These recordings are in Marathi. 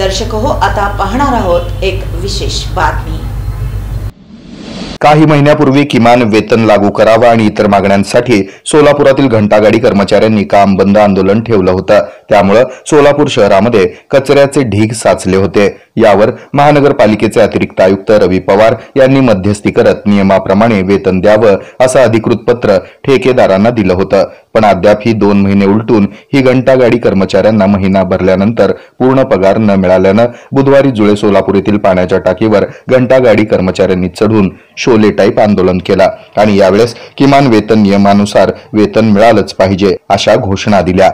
दर्शक हो, आता पाहणार आहोत एक विशेष बातमी। काही महिन्यापूर्वी किमान वेतन लागू करावा आणि इतर मागण्यांसाठी सोलापुरातील घंटागाडी कर्मचाऱ्यांनी काम बंद आंदोलन ठेवलं होतं। त्यामुळे सोलापूर शहरामध्ये कचऱ्याचे ढीग साचले होते। यावर महानगरपालिकेचे अतिरिक्त आयुक्त रवी पवार यांनी मध्यस्थी करत नियमाप्रमाणे वेतन द्यावं असं अधिकृत पत्र ठेकेदारांना दिलं होतं। पण अद्याप ही 2 महिने उलटून ही घंटागाडी कर्मचाऱ्यांना महिना भरल्यानंतर पूर्ण पगार न मिळाल्यानं बुधवारी जुळे सोलापूर येथील पाण्याच्या टाकीवर घंटागाडी कर्मचाऱ्यांनी चढून शोले टाईप आंदोलन केला आणि यावेळेस किमान वेतन नियमानुसार वेतन मिळालंच पाहिजे अशा घोषणा दिल्या।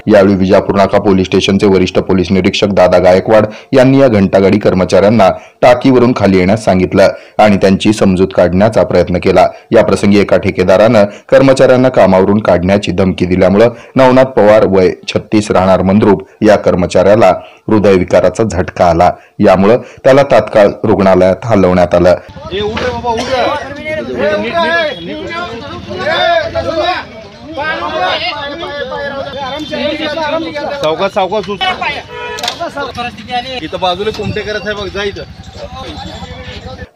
यावेळी विजापूर नाका पोलीस स्टेशनचे वरिष्ठ पोलीस निरीक्षक दादा गायकवाड यांनी या घंटागाडी कर्मचाऱ्यांना टाकीवरून खाली येण्यास सांगितलं आणि त्यांची समजूत काढण्याचा प्रयत्न केला। या प्रसंगी एका ठेकेदारानं कर्मचाऱ्यांना कामावरून काढण्याची धमकी दिल्यामुळे नवनाथ पवार वय 36 राहणार मंद्रुप या कर्मचाऱ्याला हृदयविकाराचा झटका आला। यामुळे त्याला तात्काळ रुग्णालयात हलवण्यात आलं।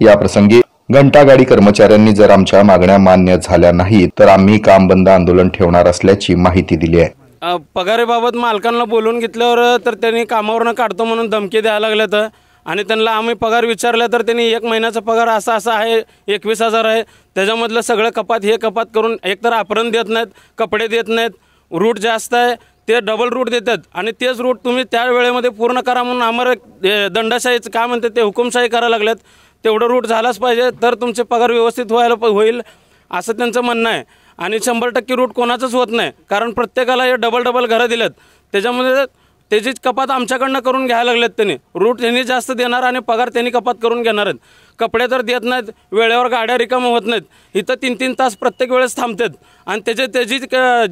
या प्रसंगी घंटागाडी कर्मचाऱ्यांनी जर आमच्या मागण्या मान्य झाल्या नाहीत तर आम्ही काम बंद आंदोलन ठेवणार असल्याची माहिती दिली आहे। पगारीबाबत मालकांना बोलून घेतल्यावर तर त्यांनी कामावरनं काढतो म्हणून धमकी द्यायला लागल्यात आणि त्यांना आम्ही पगार विचारला तर त्यांनी 1 महिन्याचा पगार असा आहे 21,000 आहे, त्याच्यामधलं सगळं कपात हे कपात करून एकतर आपरण देत नाहीत, कपडे देत नाहीत, रूट जास्त आहे ते डबल रूट देतात आणि तेच रूट तुम्ही त्या वेळेमध्ये पूर्ण करा म्हणून आम्हाला दंडशाहीचं काय म्हणते ते हुकुमशाही करायला लागल्यात। तेवढं रूट झालाच पाहिजे तर तुमचे पगार व्यवस्थित होईल असं त्यांचं म्हणणं आहे आणि 100% रूट कोणाचंच होत नाही कारण प्रत्येकाला हे डबल घरं दिलेत, त्याच्यामध्ये त्याचीच कपात आमच्याकडनं करून घ्यायला लागलेत। त्यांनी रूट त्यांनी जास्त देणार आणि पगार त्यांनी कपात करून घेणार आहेत। कपडे तर देत नाहीत, वेळेवर गाड्या रिकाम होत नाहीत, इथं 3-3 तास प्रत्येक वेळेस थांबतात आणि त्याची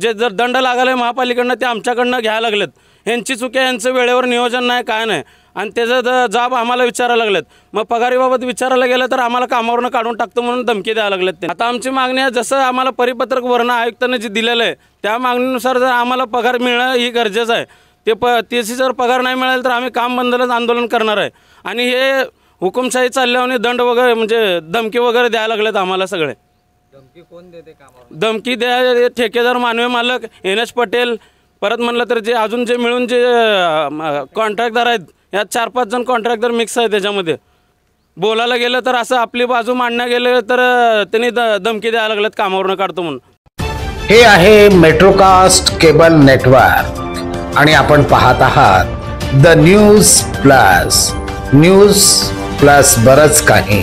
जे जर दंड लागले महापालिकेकडनं ते आमच्याकडनं घ्यायला लागलेत। ह्यांची चुकी आहे, यांचं वेळेवर नियोजन नाही काय नाही आणि त्याचं जाब आम्हाला विचारायला लागलेत। मग पगारीबाबत विचारायला गेलं तर आम्हाला कामावरनं काढून टाकतो म्हणून धमकी द्यायला लागलेत। आता आमची मागणी आहे जसं आम्हाला परिपत्रक वर्ण आयुक्तांनी जे दिलेलं आहे त्या मागणीनुसार जर आम्हाला पगार मिळणं ही गरजेचं आहे। त्याची जर पगार नाही मिळाला तर आम्ही काम बंदच आंदोलन करणार आहे आणि हे हुकुमशाही चालल्याने दंड वगैरे म्हणजे धमकी वगैरे द्यायला लागलेत आम्हाला सगळे। धमकी कोण देते कामावर? धमकी द्या ठेकेदार, मानवी मालक, NH पटेल, परत म्हणलं तर जे अजून जे मिळून जे कॉन्ट्रॅक्टदार आहेत यात 4-5 जण कॉन्ट्रॅक्टदार मिक्स आहे। त्याच्यामध्ये बोलायला गेलं तर असं आपली बाजू मांडण्या गेलं तर त्यांनी धमकी द्यायला लागलेत कामावरून काढतो म्हणून। हे आहे मेट्रोकास्ट केबल नेटवर्क आणि आपण पाहत आहात द न्यूज प्लस बरंच काही।